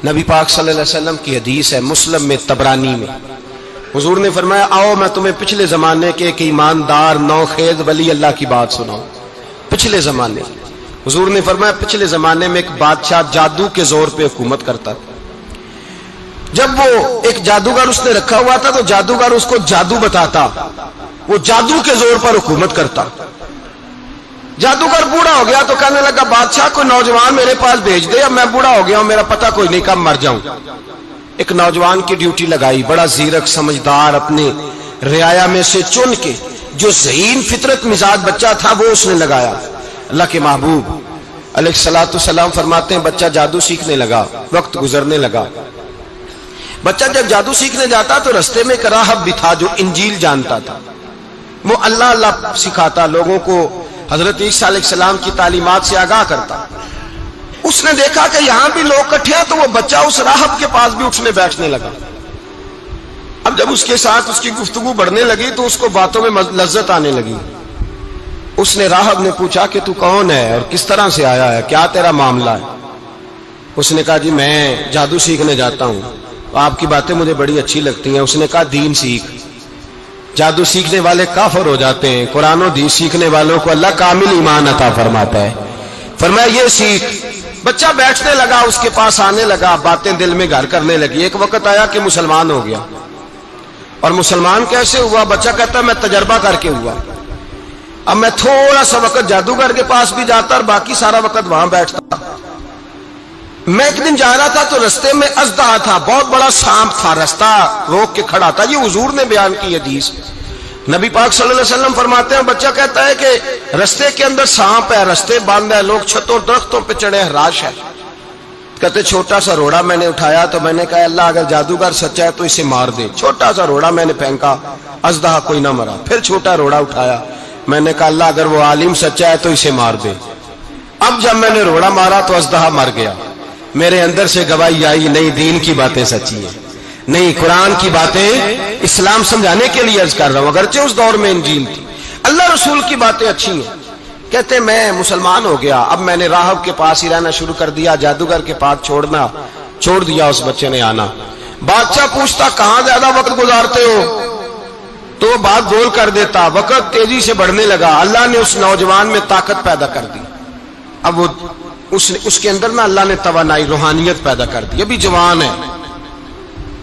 نبی پاک صلی اللہ علیہ وسلم کی حدیث ہے مسلم میں طبرانی میں، حضور نے فرمایا آؤ میں تمہیں پچھلے زمانے کے ایک ایماندار نوخیز ولی اللہ کی بات سناؤں۔ پچھلے زمانے حضور نے فرمایا پچھلے زمانے میں ایک بادشاہ جادو کے زور پہ حکومت کرتا تھا۔ جب وہ ایک جادوگر اس نے رکھا ہوا تھا تو جادوگر اس کو جادو بتاتا، وہ جادو کے زور پر حکومت کرتا۔ جادوگر بوڑھا ہو گیا تو کہنے لگا بادشاہ کوئی نوجوان میرے پاس بھیج دے، اب میں بوڑھا ہو گیا ہوں میرا پتہ کوئی نہیں کب مر جاؤں۔ ایک نوجوان کی ڈیوٹی لگائی، بڑا زیرک سمجھدار، اپنے رعایا میں سے چن کے جو ذہین فطرت مزاج بچہ تھا وہ اس نے لگایا۔ اللہ کے محبوب علیہ الصلوۃ والسلام فرماتے ہیں بچہ جادو سیکھنے لگا، وقت گزرنے لگا۔ بچہ جب جادو سیکھنے جاتا تو رستے میں ایک راہب بھی تھا جو انجیل جانتا تھا، وہ اللہ اللہ سکھاتا، لوگوں کو حضرت عیسیٰ علیہ السلام کی تعلیمات سے آگاہ کرتا۔ اس نے دیکھا کہ یہاں بھی لوگ اکٹھے ہیں تو وہ بچہ اس راہب کے پاس بھی اٹھنے بیٹھنے لگا۔ اب جب اس کے ساتھ اس کی گفتگو بڑھنے لگی تو اس کو باتوں میں لذت آنے لگی۔ اس نے راہب نے پوچھا کہ تو کون ہے اور کس طرح سے آیا ہے، کیا تیرا معاملہ ہے؟ اس نے کہا جی میں جادو سیکھنے جاتا ہوں، آپ کی باتیں مجھے بڑی اچھی لگتی ہیں۔ اس نے کہا دین سیکھ، جادو سیکھنے والے کافر ہو جاتے ہیں، قرآن و حدیث سیکھنے والوں کو اللہ کامل ایمان عطا فرماتا ہے۔ فرمایا یہ سیکھ۔ بچہ بیٹھنے لگا، اس کے پاس آنے لگا، باتیں دل میں گھر کرنے لگی۔ ایک وقت آیا کہ مسلمان ہو گیا، اور مسلمان کیسے ہوا؟ بچہ کہتا ہے میں تجربہ کر کے ہوا۔ اب میں تھوڑا سا وقت جادوگر کے پاس بھی جاتا اور باقی سارا وقت وہاں بیٹھتا۔ میں ایک دن جا رہا تھا تو رستے میں اژدہا تھا، بہت بڑا سانپ تھا، رستہ روک کے کھڑا تھا۔ یہ حضور نے بیان کی حدیث۔ نبی پاک صلی اللہ علیہ وسلم فرماتے ہیں بچہ کہتا ہے کہ رستے کے اندر سانپ ہے، رستے بند ہے، لوگ چھتوں درختوں پہ چڑھے ہیں، ہراش ہے۔ کہتے چھوٹا سا روڑا میں نے اٹھایا تو میں نے کہا اللہ اگر جادوگر سچا ہے تو اسے مار دے۔ چھوٹا سا روڑا میں نے پھینکا، اژدہا کوئی نہ مرا۔ پھر چھوٹا روڑا اٹھایا، میں نے کہا اللہ اگر وہ عالم سچا ہے تو اسے مار دے۔ اب جب میں نے روڑا مارا تو اژدہا مر گیا۔ میرے اندر سے گواہی آئی نہیں دین کی باتیں سچی ہیں، نہیں قرآن کی باتیں اسلام سمجھانے کے لیے عرض کر رہا ہوں، اگرچہ اس دور میں انجیل تھی، اللہ رسول کی باتیں اچھی ہیں۔ کہتے میں مسلمان ہو گیا، اب میں نے راہب کے پاس ہی رہنا شروع کر دیا، جادوگر کے پاس چھوڑ دیا اس بچے نے آنا۔ بادشاہ پوچھتا کہاں زیادہ وقت گزارتے ہو تو وہ بات گول کر دیتا، وقت تیزی سے بڑھنے لگا۔ اللہ نے اس نوجوان میں طاقت پیدا کر دی، اب وہ اس کے اندر نا اللہ نے توانائی روحانیت پیدا کر دی، ابھی جوان ہے،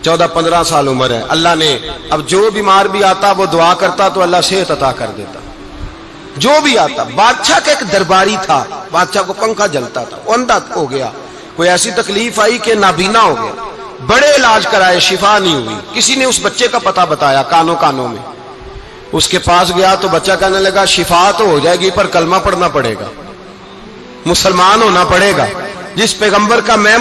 14-15 سال عمر ہے۔ اللہ نے اب جو بیمار بھی آتا وہ دعا کرتا تو اللہ صحت عطا کر دیتا، جو بھی آتا۔ بادشاہ کا ایک درباری تھا، بادشاہ کو پنکھا جلتا تھا، وہ اندھا ہو گیا، کوئی ایسی تکلیف آئی کہ نابینا ہو گیا، بڑے علاج کرائے شفا نہیں ہوئی۔ کسی نے اس بچے کا پتہ بتایا کانوں میں، اس کے پاس گیا تو بچہ کہنے لگا شفا تو ہو جائے گی پر کلمہ پڑھنا پڑے گا، مسلمان ہونا پڑے گا، جس پیغمبر کا میں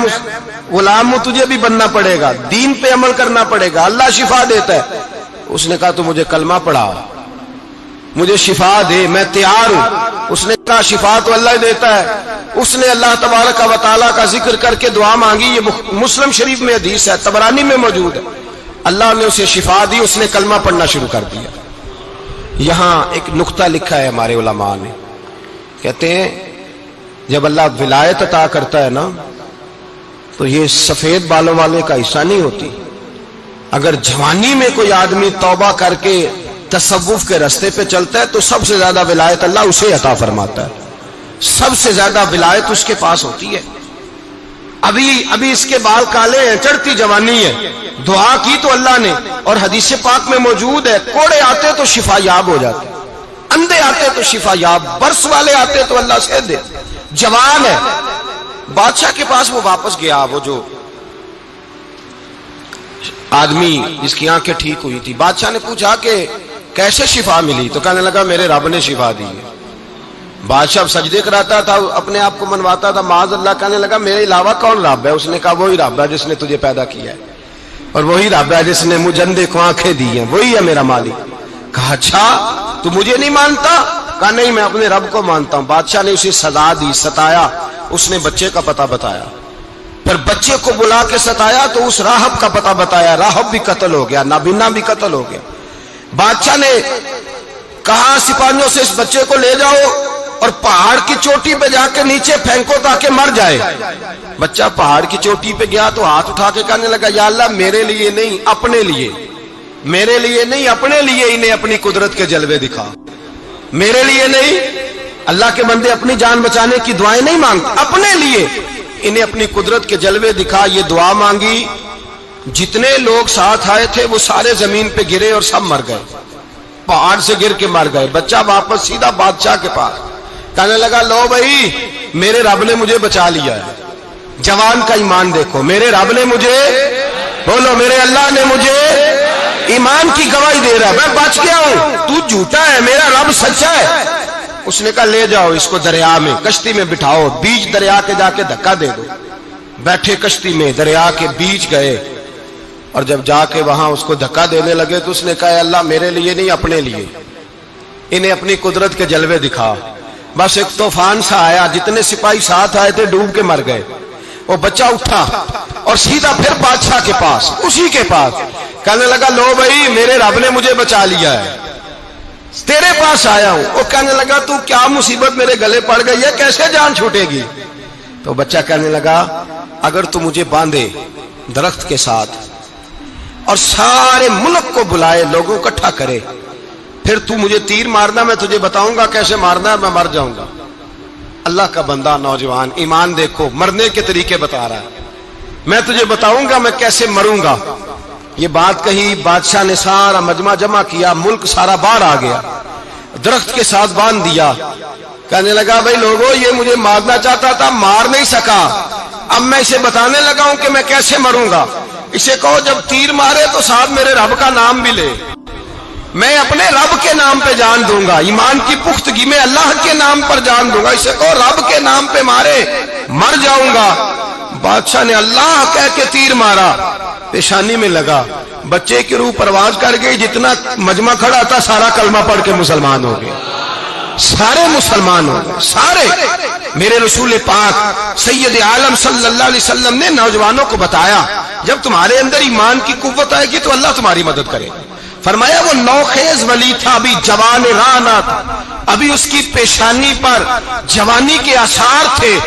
غلام ہوں تجھے بھی بننا پڑے گا، دین پہ عمل کرنا پڑے گا، اللہ شفا دیتا ہے۔ اس نے کہا تو مجھے کلمہ پڑھا، مجھے شفا دے، میں تیار ہوں۔ اس نے کہا شفا تو اللہ دیتا ہے۔ اس نے اللہ تبارک و تعالیٰ کا ذکر کر کے دعا مانگی، یہ مسلم شریف میں حدیث ہے، طبرانی میں موجود ہے۔ اللہ نے اسے شفا دی، اس نے کلمہ پڑھنا شروع کر دیا۔ یہاں ایک نقطہ لکھا ہے ہمارے علماء نے، کہتے ہیں جب اللہ ولایت عطا کرتا ہے نا تو یہ سفید بالوں والے کا حصہ نہیں ہوتی۔ اگر جوانی میں کوئی آدمی توبہ کر کے تصوف کے راستے پہ چلتا ہے تو سب سے زیادہ ولایت اللہ اسے عطا فرماتا ہے، سب سے زیادہ ولایت اس کے پاس ہوتی ہے۔ ابھی اس کے بال کالے ہیں، چڑھتی جوانی ہے، دعا کی تو اللہ نے، اور حدیث پاک میں موجود ہے کوڑے آتے تو شفا یاب ہو جاتے، اندھے آتے تو شفا یاب، برس والے آتے تو اللہ سے دے، جوان ہے۔ بادشاہ کے پاس وہ واپس گیا، وہ جو آدمی جس کی آنکھیں ٹھیک ہوئی تھی۔ بادشاہ نے پوچھا کہ کیسے شفا ملی؟ تو کہنے لگا میرے رب نے شفا دی ہے۔ بادشاہ سجدے کراتا تھا، اپنے آپ کو منواتا تھا معاذ اللہ، کہنے لگا میرے علاوہ کون رب ہے؟ اس نے کہا وہی رب ہے جس نے تجھے پیدا کیا ہے، اور وہی رب ہے جس نے مجھے اندھے کو آنکھیں دی ہیں، وہی ہے میرا مالک۔ کہا اچھا تو مجھے نہیں مانتا؟ کہا نہیں میں اپنے رب کو مانتا ہوں۔ بادشاہ نے اسے سزا دی، ستایا، اس نے بچے کا پتہ بتایا، پھر بچے کو بلا کے ستایا تو اس راہب کا پتہ بتایا، راہب بھی قتل ہو گیا، نابینا بھی قتل ہو گیا۔ بادشاہ نے کہا سپاہیوں سے اس بچے کو لے جاؤ اور پہاڑ کی چوٹی پہ جا کے نیچے پھینکو تاکہ مر جائے. بچہ پہاڑ کی چوٹی پہ گیا تو ہاتھ اٹھا کے کہنے لگا یا اللہ میرے لیے نہیں اپنے لیے، میرے لیے نہیں اپنے لیے انہیں اپنی قدرت کے جلوے دکھا. میرے لیے نہیں، اللہ کے بندے اپنی جان بچانے کی دعائیں نہیں مانگتے، اپنے لیے انہیں اپنی قدرت کے جلوے دکھا. یہ دعا مانگی، جتنے لوگ ساتھ آئے تھے وہ سارے زمین پہ گرے اور سب مر گئے، پہاڑ سے گر کے مر گئے. بچہ واپس سیدھا بادشاہ کے پاس کہنے لگا لو بھائی میرے رب نے مجھے بچا لیا ہے. جوان کا ایمان دیکھو، میرے رب نے مجھے، بولو میرے اللہ نے مجھے ایمان کی گواہی دے رہا ہے، میں بچ گیا ہوں، تو جھوٹا ہے، میرا رب سچا ہے. اس نے کہا لے جاؤ اس کو دریا میں، کشتی میں بٹھاؤ، بیچ دریا کے جا کے دھکا دے دو. بیٹھے کشتی میں، دریا کے بیچ گئے، اور جب جا کے وہاں اس کو دھکا دینے لگے تو اس نے کہا اللہ میرے لیے نہیں اپنے لیے انہیں اپنی قدرت کے جلوے دکھا. بس ایک طوفان سا آیا، جتنے سپاہی ساتھ آئے تھے ڈوب کے مر گئے. وہ بچہ اٹھا اور سیدھا پھر بادشاہ کے پاس، اسی کے پاس کہنے لگا لو بھائی میرے رب نے مجھے بچا لیا ہے، تیرے پاس آیا ہوں. وہ کہنے لگا تو کیا مصیبت میرے گلے پڑ گئی ہے، کیسے جان چھوٹے گی؟ تو بچہ کہنے لگا اگر تو مجھے باندھے درخت کے ساتھ اور سارے ملک کو بلائے، لوگوں کو اکٹھا کرے، پھر تو مجھے تیر مارنا، میں تجھے بتاؤں گا کیسے مارنا ہے، میں مر جاؤں گا. اللہ کا بندہ نوجوان ایمان دیکھو، مرنے کے طریقے بتا رہا ہے، میں تجھے بتاؤں گا میں کیسے مروں گا. یہ بات کہی، بادشاہ نے سارا مجمع جمع کیا، ملک سارا باہر آ گیا، درخت کے ساتھ باندھ دیا. کہنے لگا بھائی لوگوں یہ مجھے مارنا چاہتا تھا، مار نہیں سکا، اب میں اسے بتانے لگا ہوں کہ میں کیسے مروں گا. اسے کہو جب تیر مارے تو ساتھ میرے رب کا نام بھی لے، میں اپنے رب کے نام پہ جان دوں گا، ایمان کی پختگی میں اللہ کے نام پر جان دوں گا. اسے کہو رب کے نام پہ مارے، مر جاؤں گا. بادشاہ نے اللہ کہہ کے تیر مارا، پیشانی میں لگا، بچے کی روح پرواز کر گئی. جتنا مجمع کھڑا تھا سارا کلمہ پڑھ کے مسلمان ہو گئے، سارے مسلمان ہو گئے سارے. میرے رسول پاک سید عالم صلی اللہ علیہ وسلم نے نوجوانوں کو بتایا جب تمہارے اندر ایمان کی قوت آئے گی تو اللہ تمہاری مدد کرے. فرمایا وہ نوخیز ولی تھا، ابھی جوان رانا تھا، ابھی اس کی پیشانی پر جوانی کے آثار تھے،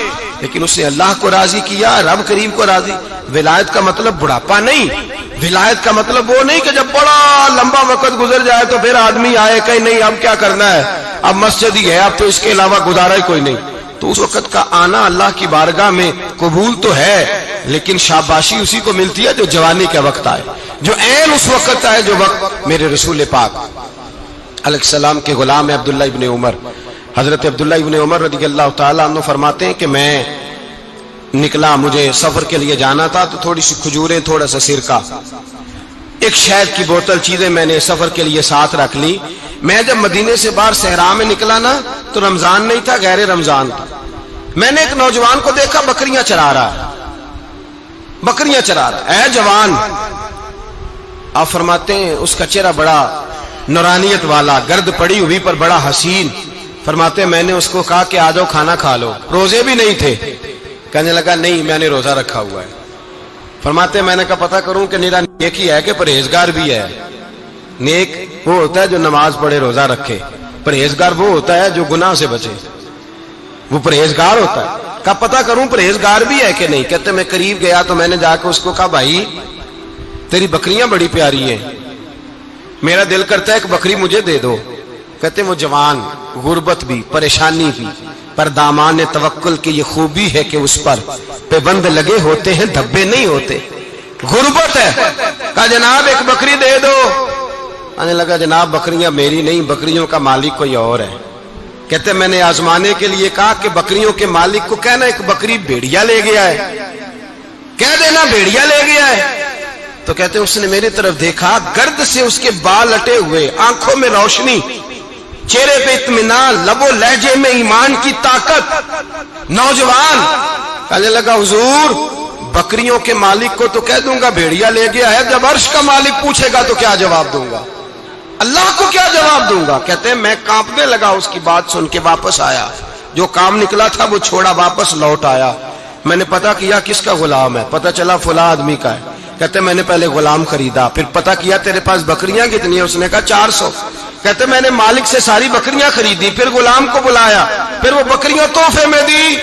لیکن اس نے اللہ کو راضی کیا، رب کریم کو راضی. ولایت کا مطلب بڑھاپا نہیں، ولایت کا مطلب وہ نہیں کہ جب بڑا لمبا وقت گزر جائے تو پھر آدمی آئے کہ نہیں اب کیا کرنا ہے، اب مسجد ہی ہے، اب تو اس کے علاوہ گزارا ہی کوئی نہیں. تو اس وقت کا آنا اللہ کی بارگاہ میں قبول تو ہے، لیکن شاباشی اسی کو ملتی ہے جو جوانی کے وقت آئے، جو عین اس وقت آئے جو وقت میرے رسول پاک علیہ السلام کے غلام عبداللہ ابن عمر، حضرت عبداللہ ابن عمر رضی اللہ تعالیٰ عنہ فرماتے ہیں کہ میں نکلا، مجھے سفر کے لیے جانا تھا، تو تھوڑی سی کھجوریں، تھوڑا سا سرکہ، ایک شہد کی بوتل، چیزیں میں نے سفر کے لیے ساتھ رکھ لی. میں جب مدینے سے باہر صحرا میں نکلا نا تو رمضان نہیں تھا، غیر رمضان تھا. میں نے ایک نوجوان کو دیکھا بکریاں چرا رہا ہے، بکریاں چرا رہا ہے. اے جوان، آپ فرماتے ہیں اس کا چہرہ بڑا نورانیت والا، گرد پڑی ہوئی پر بڑا حسین. فرماتے ہیں میں نے اس کو کہا کہ آ جاؤ کھانا کھا لو، روزے بھی نہیں تھے. کہنے لگا نہیں میں نے روزہ رکھا ہوا ہے. فرماتے ہیں میں نے کہا پتہ کروں کہ نیرا نیک ہی ہے کہ پرہیزگار بھی ہے. نیک وہ ہوتا ہے جو نماز پڑھے روزہ رکھے، پرہیزگار وہ ہوتا ہے جو گناہ سے بچے، وہ پرہیزگار ہوتا ہے. کہا پتہ کروں پرہیزگار بھی ہے کہ نہیں. کہتے میں قریب گیا تو میں نے جا کے اس کو کہا بھائی تیری بکریاں بڑی پیاری ہیں، میرا دل کرتا ہے ایک بکری مجھے دے دو. کہتے وہ جوان، غربت بھی، پریشانی بھی، پر دامان توکل کی یہ خوبی ہے کہ اس پر پابند لگے ہوتے ہیں، دھبے نہیں ہوتے. غربت ہے. کہا جناب ایک بکری دے دو. آنے لگا جناب بکریاں میری نہیں، بکریوں کا مالک کوئی اور ہے. کہتے میں نے آزمانے کے لیے کہا کہ بکریوں کے مالک کو کہنا ایک بکری بھیڑیا لے گیا ہے، کہہ دینا بھیڑیا لے گیا ہے. تو کہتے اس نے میری طرف دیکھا، گرد سے اس کے بال اٹے ہوئے، آنکھوں میں روشنی، چہرے پہ اطمینان، لب و لہجے میں ایمان کی طاقت. نوجوان کہنے لگا حضور بکریوں کے مالک کو تو کہہ دوں گا بھیڑیا لے گیا ہے، جب عرش کا مالک پوچھے گا تو کیا جواب دوں گا، اللہ کو کیا جواب دوں گا. کہتے ہیں میں کانپنے لگا اس کی بات سن کے. واپس آیا، جو کام نکلا تھا وہ چھوڑا، واپس لوٹ آیا. میں نے پتا کیا کس کا غلام ہے، پتا چلا فلاں آدمی کا ہے. کہتے میں نے پہلے غلام خریدا، پھر پتا کیا تیرے پاس بکریاں کتنی ہیں، اس نے کہا 400. کہتے میں نے مالک سے ساری بکریاں خریدی، پھر غلام کو بلایا، پھر وہ بکریاں تحفے میں دی،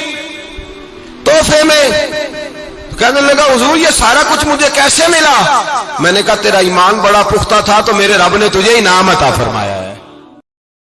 تحفے میں۔ کہنے لگا حضور یہ سارا کچھ مجھے کیسے ملا؟ میں نے کہا تیرا ایمان بڑا پختہ تھا تو میرے رب نے تجھے انعام عطا فرمایا ہے۔